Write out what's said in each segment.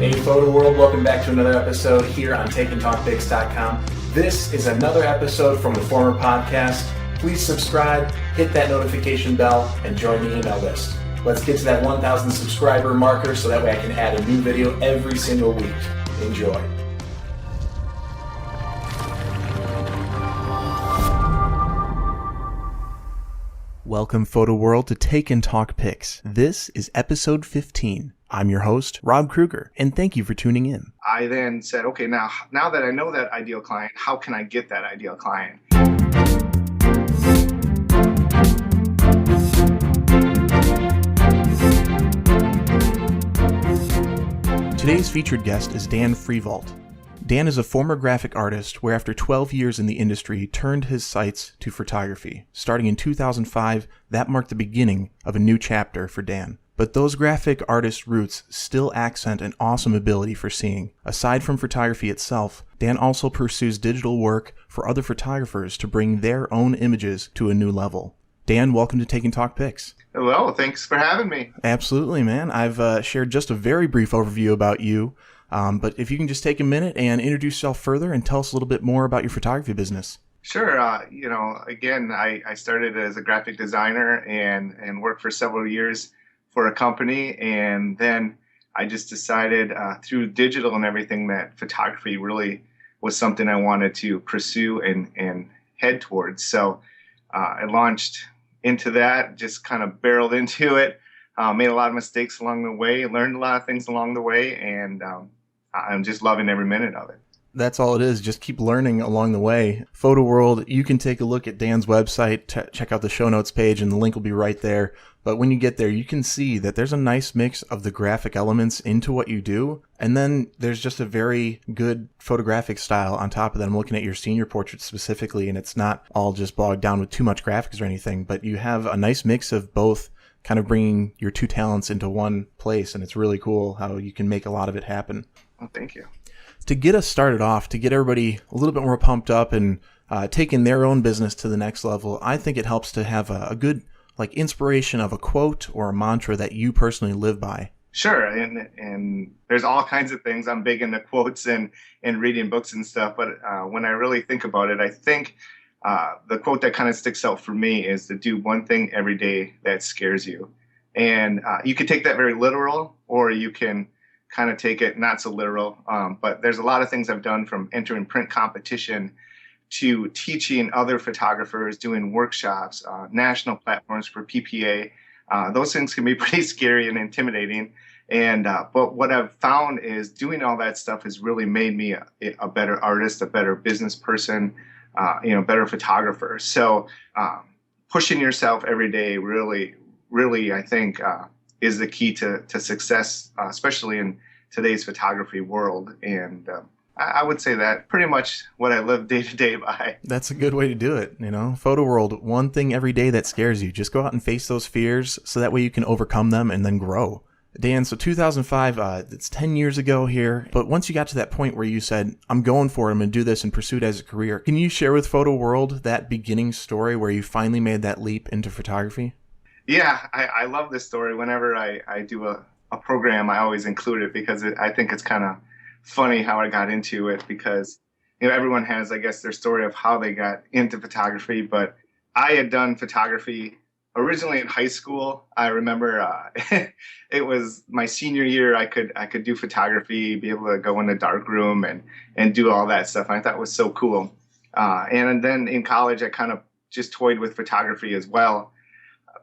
Hey Photo World, welcome back to another episode here on TakeandTalkPics.com. This is another episode from the former podcast. Please subscribe, hit that notification bell, and join the email list. Let's get to that 1,000 subscriber marker so that way I can add a new video every single week. Enjoy. Welcome, Photo World, to Take and Talk Pics. This is episode 15. I'm your host, Rob Kruger, and thank you for tuning in. I then said, okay, now that I know that ideal client, how can I get that ideal client? Today's featured guest is Dan Frievalt. Dan is a former graphic artist where after 12 years in the industry turned his sights to photography. Starting in 2005, that marked the beginning of a new chapter for Dan. But those graphic artist roots still accent an awesome ability for seeing. Aside from photography itself, Dan also pursues digital work for other photographers to bring their own images to a new level. Dan, welcome to Take and Talk Pics. Hello, thanks for having me. Absolutely, man. I've shared just a very brief overview about you. But if you can just take a minute and introduce yourself further and tell us a little bit more about your photography business. Sure. Again, I started as a graphic designer and worked for several years for a company. And then I just decided through digital and everything that photography really was something I wanted to pursue and head towards. So I launched into that, just kind of barreled into it, made a lot of mistakes along the way, learned a lot of things along the way, and I'm just loving every minute of it. That's all it is. Just keep learning along the way. Photo World, you can take a look at Dan's website, check out the show notes page, and the link will be right there. But when you get there, you can see that there's a nice mix of the graphic elements into what you do. And then there's just a very good photographic style on top of that. I'm looking at your senior portraits specifically, and it's not all just bogged down with too much graphics or anything, but you have a nice mix of both, kind of bringing your two talents into one place. And it's really cool how you can make a lot of it happen. Well, thank you. To get us started off, to get everybody a little bit more pumped up and taking their own business to the next level, I think it helps to have a good inspiration of a quote or a mantra that you personally live by. Sure, and there's all kinds of things. I'm big into quotes and reading books and stuff, but when I really think about it, I think the quote that kind of sticks out for me is to do one thing every day that scares you. And you can take that very literal, or you can kind of take it not so literal, but there's a lot of things I've done, from entering print competition to teaching other photographers, doing workshops, national platforms for PPA. Those things can be pretty scary and intimidating. And but what I've found is doing all that stuff has really made me a better artist, a better business person, better photographer. So pushing yourself every day really, I think, is the key to success, especially in today's photography world. And I would say that pretty much what I live day to day by. That's a good way to do it. Photo World, one thing every day that scares you. Just go out and face those fears so that way you can overcome them and then grow. Dan, so 2005, it's 10 years ago here. But once you got to that point where you said, I'm going for it, I'm going to do this and pursue it as a career, can you share with Photo World that beginning story where you finally made that leap into photography? Yeah, I love this story. Whenever I do a program, I always include it because I think it's kind of funny how I got into it, because everyone has, I guess, their story of how they got into photography. But I had done photography originally in high school. I remember it was my senior year. I could do photography, be able to go in the darkroom and do all that stuff. I thought it was so cool. And then in college, I kind of just toyed with photography as well,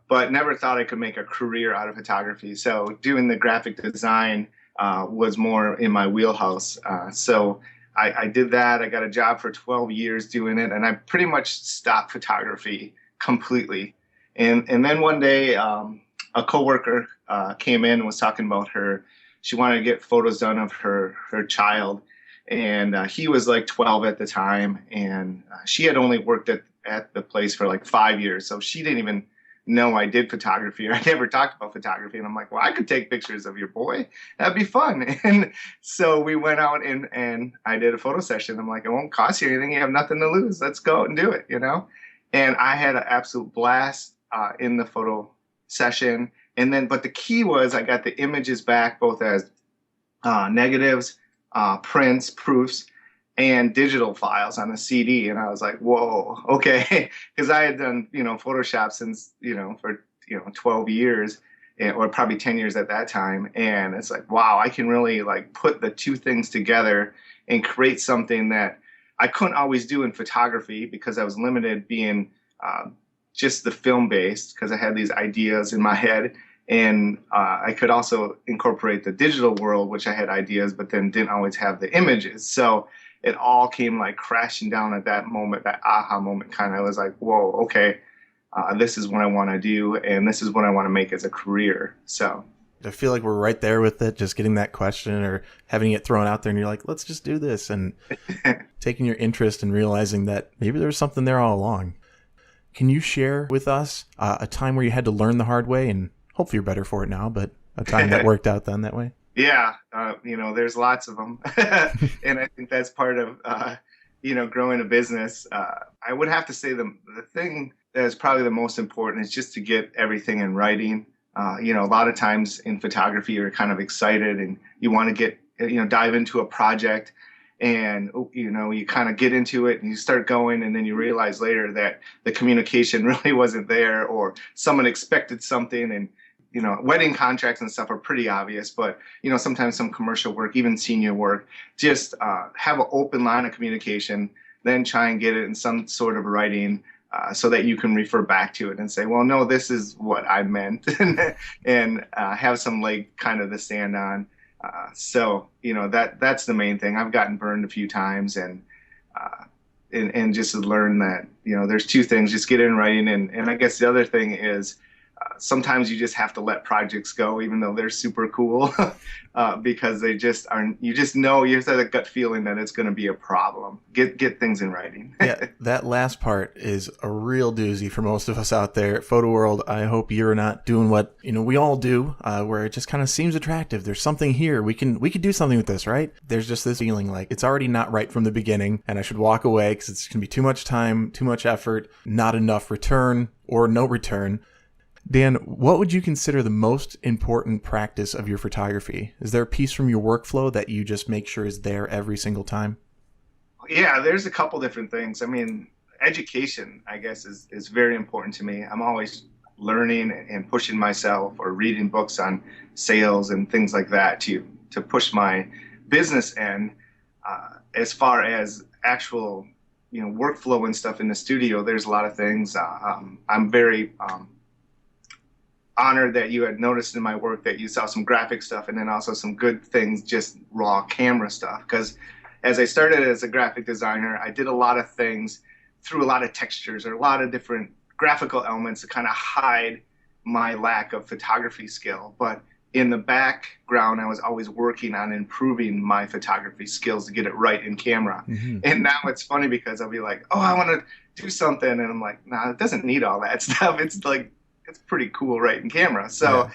but never thought I could make a career out of photography. So doing the graphic design was more in my wheelhouse. So I did that. I got a job for 12 years doing it, and I pretty much stopped photography completely. And then one day, a coworker came in and was talking about she wanted to get photos done of her child. And he was like 12 at the time, and she had only worked at the place for like 5 years. So she didn't even know I did photography, or I never talked about photography. And I'm like, well, I could take pictures of your boy. That'd be fun. And so we went out and I did a photo session. I'm like, it won't cost you anything. You have nothing to lose. Let's go out and do it, And I had an absolute blast in the photo session. And then, but the key was I got the images back both as negatives, prints, proofs, and digital files on a CD. And I was like, whoa, okay. Because I had done, Photoshop since, for, 12 years or probably 10 years at that time. And it's like, wow, I can really like put the two things together and create something that I couldn't always do in photography because I was limited being just the film based because I had these ideas in my head. And I could also incorporate the digital world, which I had ideas, but then didn't always have the images. So it all came like crashing down at that moment, that aha moment kind of was like, whoa, okay, this is what I want to do. And this is what I want to make as a career. So I feel like we're right there with it, just getting that question or having it thrown out there and you're like, let's just do this. And taking your interest and realizing that maybe there was something there all along. Can you share with us a time where you had to learn the hard way, and hopefully you're better for it now, but a time that worked out then that way? Yeah, there's lots of them. And I think that's part of, growing a business. I would have to say the thing that is probably the most important is just to get everything in writing. A lot of times in photography, you're kind of excited and you want to get, dive into a project. And, you kind of get into it and you start going and then you realize later that the communication really wasn't there or someone expected something. And, wedding contracts and stuff are pretty obvious, but, sometimes some commercial work, even senior work, just have an open line of communication, then try and get it in some sort of writing so that you can refer back to it and say, well, no, this is what I meant and have some leg kind of to stand on. So that's the main thing. I've gotten burned a few times and just to learn that, there's two things, just get it in writing. And I guess the other thing is sometimes you just have to let projects go, even though they're super cool, because they just aren't, you just know, you have that gut feeling that it's going to be a problem. Get things in writing. Yeah, that last part is a real doozy for most of us out there. Photo world, I hope you're not doing what, we all do, where it just kind of seems attractive. There's something here. We could do something with this, right? There's just this feeling like it's already not right from the beginning and I should walk away because it's going to be too much time, too much effort, not enough return or no return. Dan, what would you consider the most important practice of your photography? Is there a piece from your workflow that you just make sure is there every single time? Yeah, there's a couple different things. I mean, education, I guess, is very important to me. I'm always learning and pushing myself or reading books on sales and things like that to push my business end. As far as actual, workflow and stuff in the studio, there's a lot of things. I'm very honored that you had noticed in my work that you saw some graphic stuff and then also some good things, just raw camera stuff. Because as I started as a graphic designer, I did a lot of things through a lot of textures or a lot of different graphical elements to kind of hide my lack of photography skill. But in the background, I was always working on improving my photography skills to get it right in camera. Mm-hmm. And now it's funny because I'll be like, oh, I want to do something. And I'm like, nah, it doesn't need all that stuff. It's like, it's pretty cool right in camera. So,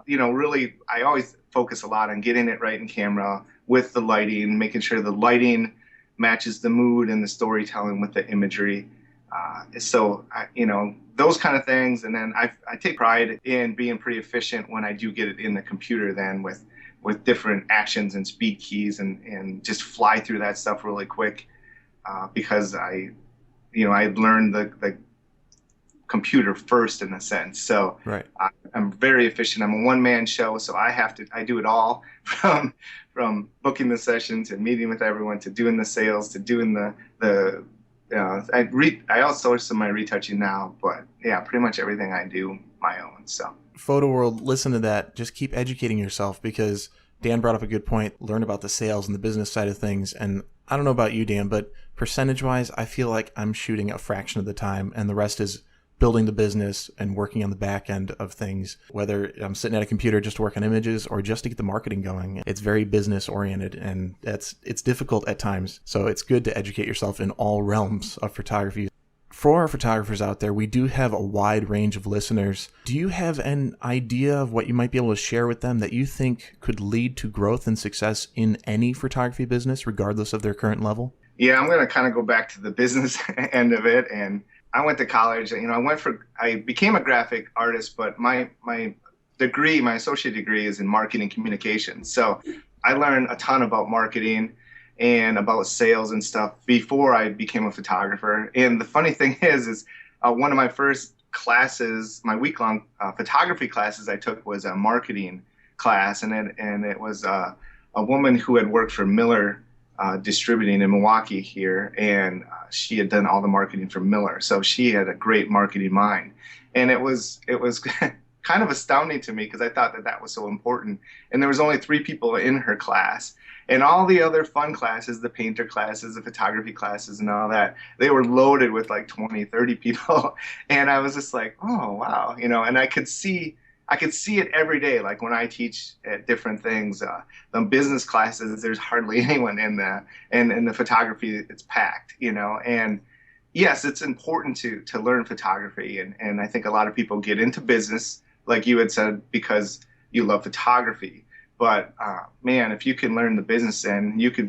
really, I always focus a lot on getting it right in camera with the lighting, making sure the lighting matches the mood and the storytelling with the imagery. Those kind of things. And then I take pride in being pretty efficient when I do get it in the computer then with different actions and speed keys and just fly through that stuff really quick because I learned the computer first in a sense. So right. I'm very efficient. I'm a one-man show, so I do it all from booking the sessions and meeting with everyone to doing the sales to doing I outsource some of my retouching now, but yeah, pretty much everything I do my own. So Photo world, listen to that. Just keep educating yourself because Dan brought up a good point. Learn about the sales and the business side of things. And I don't know about you, Dan, but percentage-wise, I feel like I'm shooting a fraction of the time and the rest is building the business and working on the back end of things, whether I'm sitting at a computer just to work on images or just to get the marketing going. It's very business oriented and it's difficult at times. So it's good to educate yourself in all realms of photography. For our photographers out there, we do have a wide range of listeners. Do you have an idea of what you might be able to share with them that you think could lead to growth and success in any photography business, regardless of their current level? Yeah, I'm going to kind of go back to the business end of it. And I went to college, I became a graphic artist, but my degree, my associate degree is in marketing communications. So I learned a ton about marketing and about sales and stuff before I became a photographer. And the funny thing is one of my first classes, my week-long photography classes I took was a marketing class, and it was a woman who had worked for Miller Distributing in Milwaukee here, and she had done all the marketing for Miller, so she had a great marketing mind, and it was kind of astounding to me because I thought that that was so important. And there was only three people in her class, and all the other fun classes, the painter classes, the photography classes, and all that, they were loaded with like 20, 30 people. And I was just like, oh, wow, and I could see it every day. Like when I teach at different things, the business classes, there's hardly anyone in the, and in the photography, it's packed, and yes, it's important to learn photography. And I think a lot of people get into business, like you had said, because you love photography. But man, if you can learn the business end, you can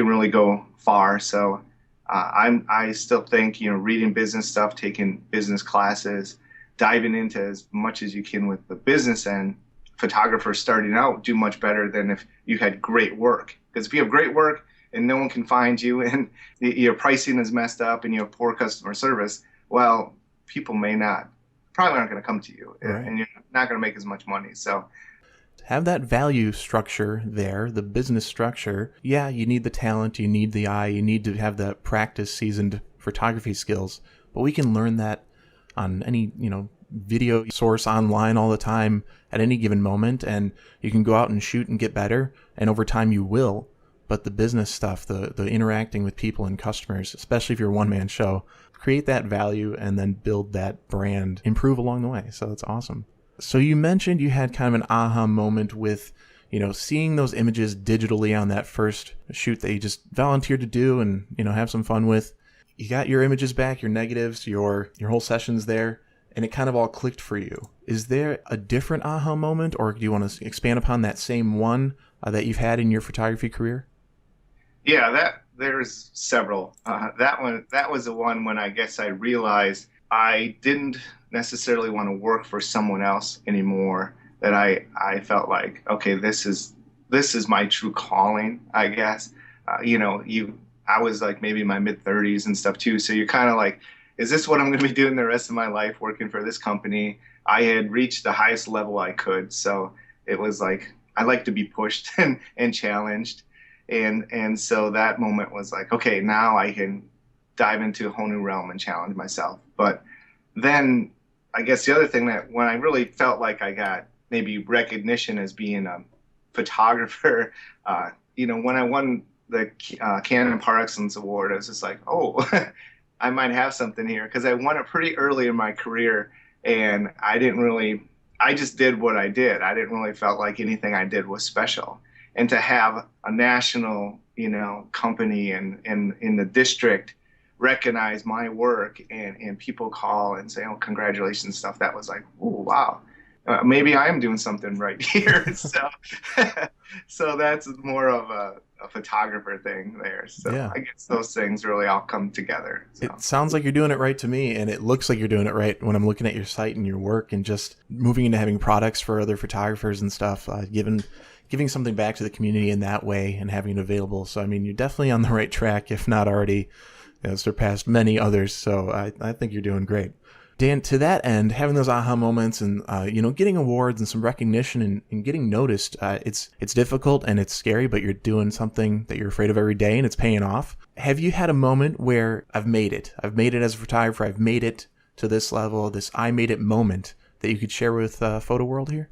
really go far. So I still think, reading business stuff, taking business classes, diving into as much as you can with the business end, photographers starting out do much better than if you had great work. Because if you have great work and no one can find you, and your pricing is messed up and you have poor customer service, well, people probably aren't going to come to you, Right. and you're not going to make as much money. So Have that value structure there, the business structure. Yeah, you need the talent, you need the eye, you need to have the practice seasoned photography skills, but we can learn that on any, video source online all the time at any given moment, and you can go out and shoot and get better, and over time you will. But the business stuff, the interacting with people and customers, especially if you're a one-man show, create that value and then build that brand, improve along the way. So that's awesome. So you mentioned you had kind of an aha moment with, seeing those images digitally on that first shoot that you just volunteered to do and, have some fun with. You got your images back, your negatives, your whole sessions there, and it kind of all clicked for you. Is there a different aha moment, or do you want to expand upon that same one that you've had in your photography career? yeah, there's several. That was the one when I guess I realized I didn't necessarily want to work for someone else anymore. That I felt like, okay, this is my true calling, I guess. I was like maybe in my mid 30s and stuff too. So you're kind of like, is this what I'm going to be doing the rest of my life, working for this company? I had reached the highest level I could, so it was like I like to be pushed and challenged, and so that moment was like, okay, now I can dive into a whole new realm and challenge myself. But then I guess the other thing, that when I really felt like I got maybe recognition as being a photographer, when I won the Canon Par Excellence Award, I was just like, oh, I might have something here, because I won it pretty early in my career, and I just did what I did. I didn't really felt like anything I did was special. And to have a national, company and in the district recognize my work, and people call and say, oh, congratulations, stuff, that was like, oh, wow. Maybe I am doing something right here. So that's more of a photographer thing there. So Yeah. I guess those things really all come together. So. It sounds like you're doing it right to me, and it looks like you're doing it right when I'm looking at your site and your work, and just moving into having products for other photographers and stuff, giving something back to the community in that way and having it available. So, I mean, you're definitely on the right track, if not already surpassed many others. So I think you're doing great. Dan, to that end, having those aha moments and, getting awards and some recognition and getting noticed, it's difficult and it's scary, but you're doing something that you're afraid of every day and it's paying off. Have you had a moment where I've made it as a photographer, I've made it to this level, this I made it moment that you could share with Photo World here?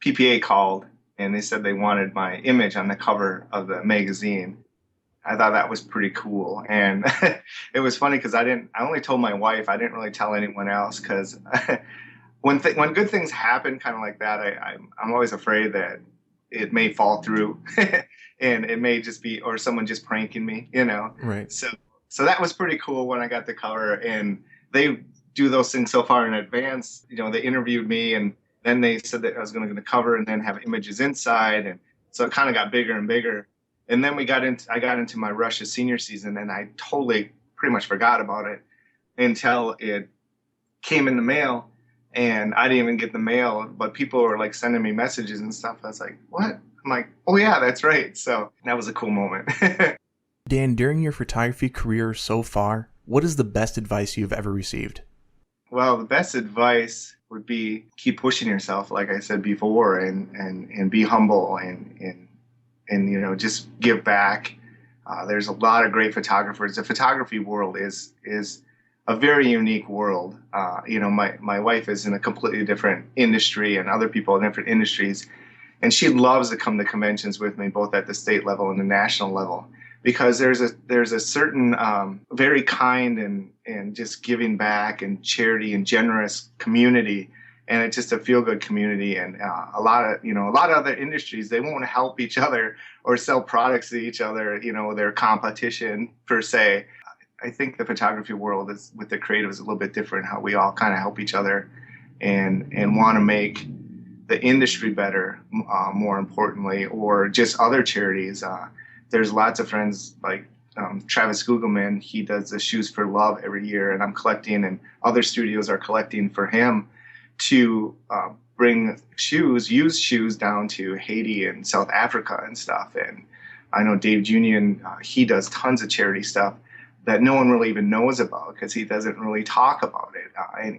PPA called and they said they wanted my image on the cover of the magazine. I thought that was pretty cool. And it was funny because I only told my wife. I didn't really tell anyone else, because when good things happen kind of like that, I'm always afraid that it may fall through and it may just be, or someone just pranking me. Right. So that was pretty cool when I got the cover, and they do those things so far in advance. They interviewed me, and then they said that I was going to get the cover and then have images inside. And so it kind of got bigger and bigger. And then I got into my Russia senior season, and I totally pretty much forgot about it until it came in the mail, and I didn't even get the mail, but people were like sending me messages and stuff. I was like, what? I'm like, oh yeah, that's right. So that was a cool moment. Dan, during your photography career so far, what is the best advice you've ever received? Well, the best advice would be keep pushing yourself, like I said before, and be humble and just give back. There's a lot of great photographers. The photography world is a very unique world. My wife is in a completely different industry, and other people in different industries, and she loves to come to conventions with me, both at the state level and the national level, because there's a certain very kind and just giving back and charity and generous community, and it's just a feel good community. And a lot of other industries, they won't help each other or sell products to each other, their competition per se. I think the photography world is, with the creatives, a little bit different. How we all kind of help each other and want to make the industry better, more importantly, or just other charities. There's lots of friends like Travis Gugelman. He does the Shoes for Love every year, and I'm collecting, and other studios are collecting for him to bring used shoes down to Haiti and South Africa and stuff. And I know Dave Junior, he does tons of charity stuff that no one really even knows about because he doesn't really talk about it,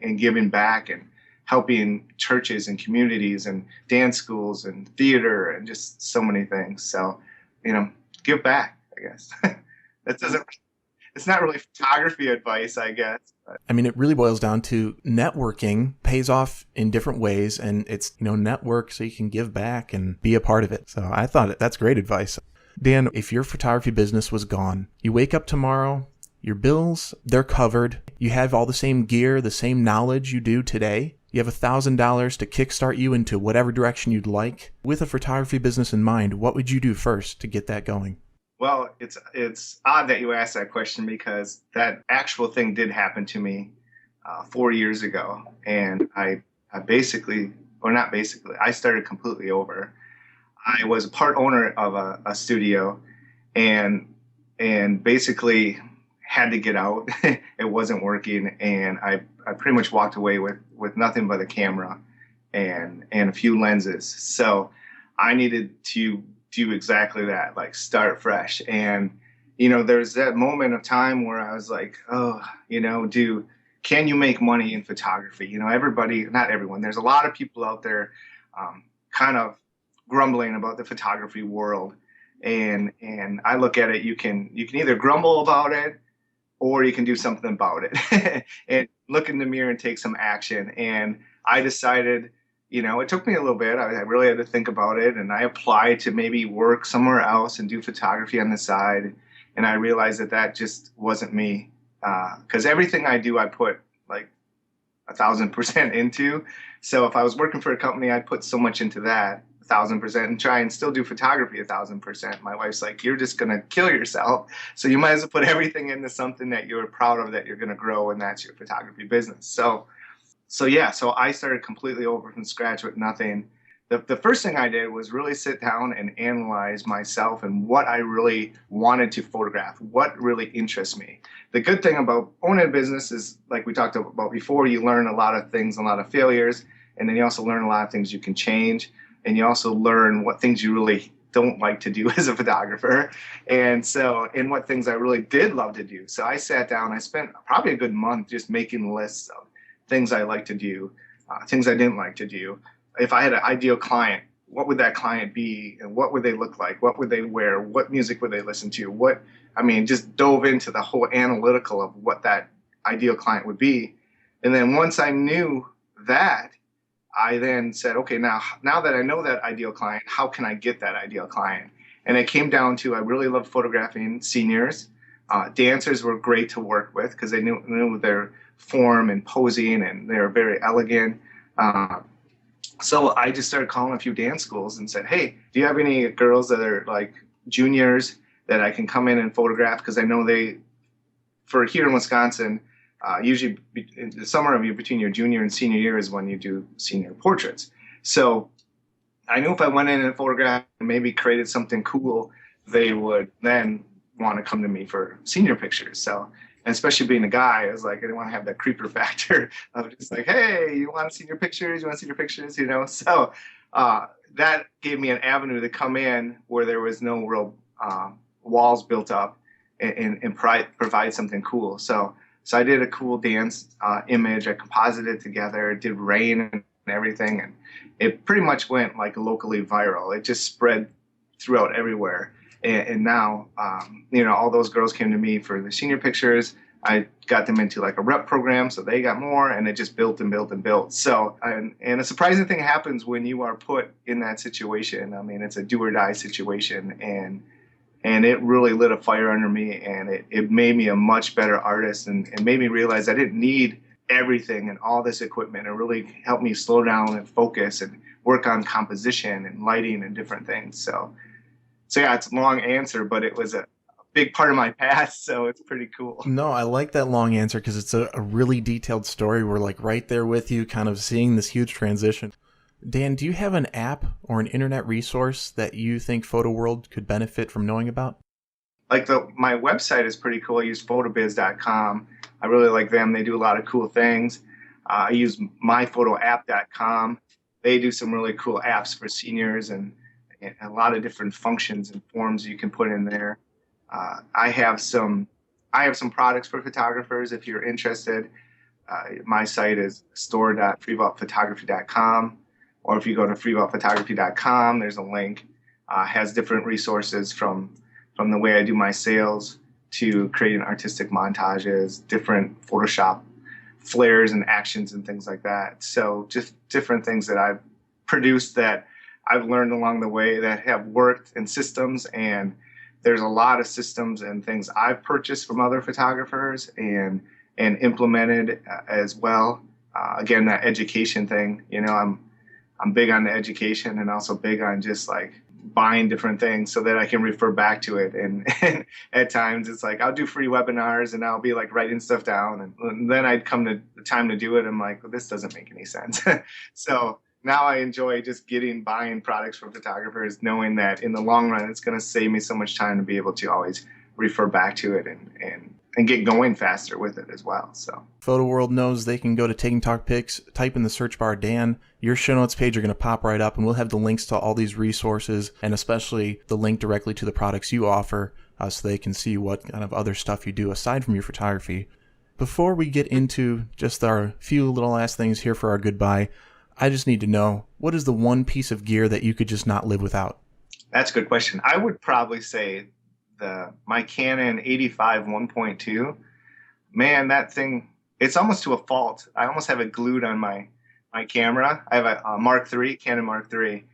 and giving back and helping churches and communities and dance schools and theater and just so many things. So, give back, I guess. That doesn't, it's not really photography advice, I guess. But. I mean, it really boils down to networking pays off in different ways, and it's, network so you can give back and be a part of it. So I thought that's great advice. Dan, if your photography business was gone, you wake up tomorrow, your bills, they're covered. You have all the same gear, the same knowledge you do today. You have $1,000 to kickstart you into whatever direction you'd like. With a photography business in mind, what would you do first to get that going? Well, it's odd that you asked that question because that actual thing did happen to me 4 years ago. And I basically, or not basically, I started completely over. I was a part owner of a studio and basically had to get out. It wasn't working, and I pretty much walked away with nothing but a camera and a few lenses. So I needed to do exactly that, like start fresh. And there's that moment of time where I was like, oh, can you make money in photography? Everybody, not everyone, there's a lot of people out there kind of grumbling about the photography world. And I look at it, you can either grumble about it or you can do something about it and look in the mirror and take some action. And I decided, it took me a little bit. I really had to think about it, and I applied to maybe work somewhere else and do photography on the side. And I realized that just wasn't me, because everything I do, I put like 1,000% into. So if I was working for a company, I'd put so much into that, 1,000%, and try and still do photography 1,000%. My wife's like, you're just gonna kill yourself. So you might as well put everything into something that you're proud of, that you're gonna grow, and that's your photography business. So I started completely over from scratch with nothing. The first thing I did was really sit down and analyze myself and what I really wanted to photograph, what really interests me. The good thing about owning a business is, like we talked about before, you learn a lot of things, a lot of failures, and then you also learn a lot of things you can change, and you also learn what things you really don't like to do as a photographer, and what things I really did love to do. So I sat down, I spent probably a good month just making lists of things I like to do, things I didn't like to do. If I had an ideal client, what would that client be, and what would they look like? What would they wear? What music would they listen to? Just dove into the whole analytical of what that ideal client would be. And then once I knew that, I then said, okay, now that I know that ideal client, how can I get that ideal client? And it came down to, I really loved photographing seniors. Dancers were great to work with because they knew their form and posing, and they were very elegant. So I just started calling a few dance schools and said, hey, do you have any girls that are like juniors that I can come in and photograph? Because I know for here in Wisconsin, usually in the summer between your junior and senior year is when you do senior portraits. So I knew if I went in and photographed and maybe created something cool, they would then want to come to me for senior pictures. So, and especially being a guy, I was like, I didn't want to have that creeper factor of just like, hey, you want to see your pictures? You want to see your pictures? So that gave me an avenue to come in where there was no real walls built up and provide something cool. So I did a cool dance image. I composited it together, did rain and everything, and it pretty much went like locally viral. It just spread throughout everywhere. And now, all those girls came to me for the senior pictures. I got them into like a rep program, so they got more, and it just built and built and built. So, and a surprising thing happens when you are put in that situation. I mean, it's a do or die situation, and it really lit a fire under me, and it made me a much better artist, and made me realize I didn't need everything and all this equipment. It really helped me slow down and focus and work on composition and lighting and different things. So yeah, it's a long answer, but it was a big part of my past, so it's pretty cool. No, I like that long answer because it's a really detailed story. We're like right there with you, kind of seeing this huge transition. Dan, do you have an app or an internet resource that you think Photo World could benefit from knowing about? Like my website is pretty cool. I use photobiz.com. I really like them. They do a lot of cool things. I use myphotoapp.com. They do some really cool apps for seniors and a lot of different functions and forms you can put in there. I have some products for photographers if you're interested. My site is store.frivaltphotography.com, or if you go to frivaltphotography.com, there's a link. Has different resources from the way I do my sales to creating artistic montages, different Photoshop flares and actions and things like that. So just different things that I've produced that I've learned along the way that have worked in systems. And there's a lot of systems and things I've purchased from other photographers and implemented as well. Again, that education thing, I'm big on the education and also big on just like buying different things so that I can refer back to it. And at times it's like, I'll do free webinars and I'll be like writing stuff down. And then I'd come to the time to do it. I'm like, well, this doesn't make any sense. So now I enjoy just buying products from photographers, knowing that in the long run, it's going to save me so much time to be able to always refer back to it and get going faster with it as well. So Photo World knows they can go to Taking Talk Pics, type in the search bar Dan. Your show notes page are going to pop right up, and we'll have the links to all these resources, and especially the link directly to the products you offer, so they can see what kind of other stuff you do aside from your photography. Before we get into just our few little last things here for our goodbye, I just need to know, what is the one piece of gear that you could just not live without? That's a good question. I would probably say my Canon 85 1.2. Man, that thing, it's almost to a fault. I almost have it glued on my camera. I have a Mark III, Canon Mark III.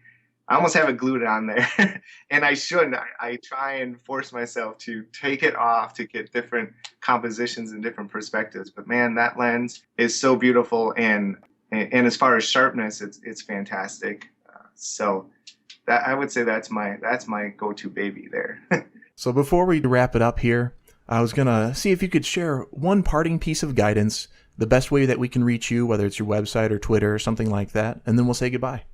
I almost have it glued on there, and I shouldn't. I try and force myself to take it off to get different compositions and different perspectives. But man, that lens is so beautiful, and as far as sharpness, it's fantastic. So that I would say that's my go-to baby there. So before we wrap it up here, I was going to see if you could share one parting piece of guidance, the best way that we can reach you, whether it's your website or Twitter or something like that, and then we'll say goodbye.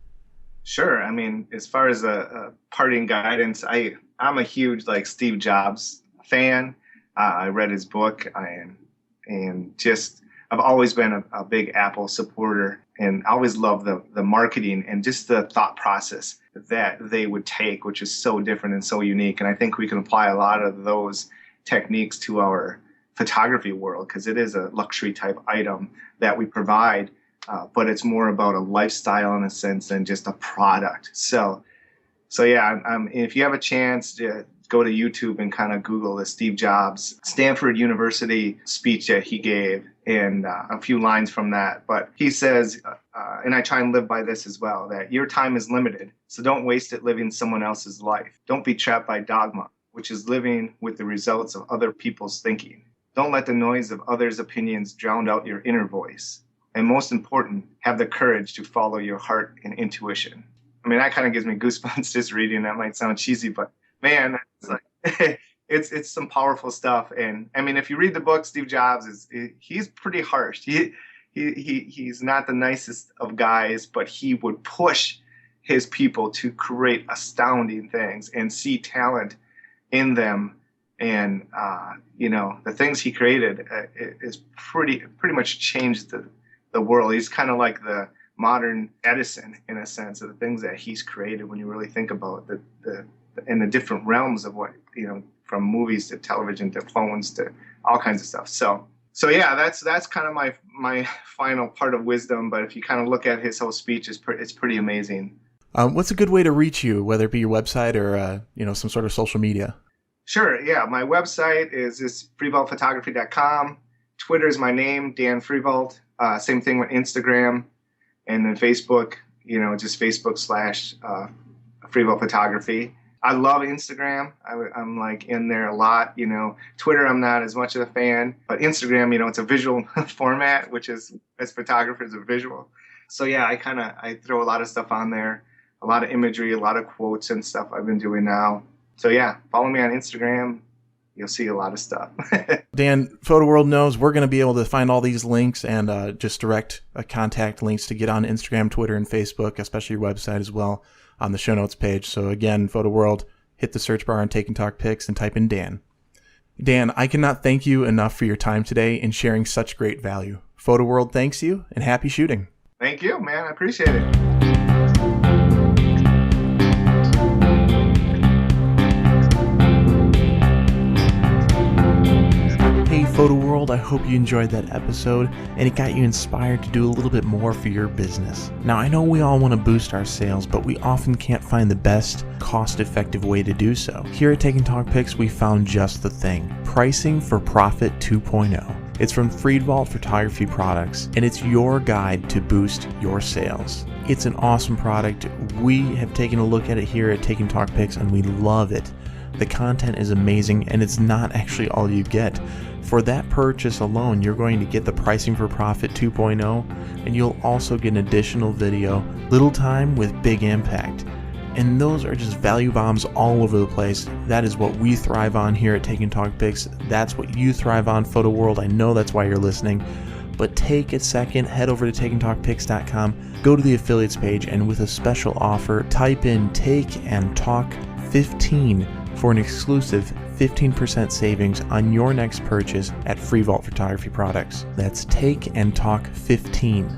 Sure. I mean, as far as a parting guidance, I'm a huge like Steve Jobs fan. I read his book and just I've always been a big Apple supporter, and I always loved the marketing and just the thought process that they would take, which is so different and so unique. And I think we can apply a lot of those techniques to our photography world, because it is a luxury type item that we provide, but it's more about a lifestyle in a sense than just a product. So yeah, if you have a chance to go to YouTube and kind of Google the Steve Jobs Stanford University speech that he gave, and a few lines from that. But he says, and I try and live by this as well, that your time is limited, so don't waste it living someone else's life. Don't be trapped by dogma, which is living with the results of other people's thinking. Don't let the noise of others' opinions drown out your inner voice. And most important, have the courage to follow your heart and intuition. I mean, that kind of gives me goosebumps just reading. That might sound cheesy, but man, it's like it's some powerful stuff. And I mean, if you read the book, Steve Jobs he's pretty harsh. He's not the nicest of guys, but he would push his people to create astounding things and see talent in them. And the things he created is pretty much changed the world. He's kind of like the modern Edison, in a sense, of the things that he's created when you really think about in the different realms of what, from movies to television to phones to all kinds of stuff. So yeah, that's kind of my final part of wisdom. But if you kind of look at his whole speech, it's pretty amazing. What's a good way to reach you, whether it be your website or some sort of social media? Sure, yeah. My website is FrievaltPhotography.com. Twitter is my name, Dan Frievalt. Same thing with Instagram. And then Facebook, just Facebook / Frievalt Photography. I love Instagram. I'm like in there a lot. Twitter, I'm not as much of a fan, but Instagram, it's a visual format, which is, as photographers, a visual. So yeah, I throw a lot of stuff on there, a lot of imagery, a lot of quotes and stuff I've been doing now. So yeah, follow me on Instagram. You'll see a lot of stuff. Dan, Photo World knows we're going to be able to find all these links and just direct contact links to get on Instagram, Twitter, and Facebook, especially your website as well, on the show notes page. So again, Photo World, hit the search bar on Take and Talk Pics and type in Dan. Dan, I cannot thank you enough for your time today in sharing such great value. Photo World thanks you, and happy shooting. Thank you, man. I appreciate it. Photo World, I hope you enjoyed that episode and it got you inspired to do a little bit more for your business. Now, I know we all want to boost our sales, but we often can't find the best cost-effective way to do so. Here at Take and Talk Pics, we found just the thing: Pricing for Profit 2.0. It's from Frievalt Photography Products, and it's your guide to boost your sales. It's an awesome product. We have taken a look at it here at Take and Talk Pics, and we love it. The content is amazing, and it's not actually all you get. For that purchase alone, you're going to get the Pricing for Profit 2.0, and you'll also get an additional video, Little Time with Big Impact. And those are just value bombs all over the place. That is what we thrive on here at Take and Talk Pics. That's what you thrive on, Photo World. I know that's why you're listening. But take a second, head over to takeandtalkpics.com, go to the affiliates page, and with a special offer, type in Take and Talk 15 for an exclusive 15% savings on your next purchase at Frievalt Photography Products. That's Take and Talk 15.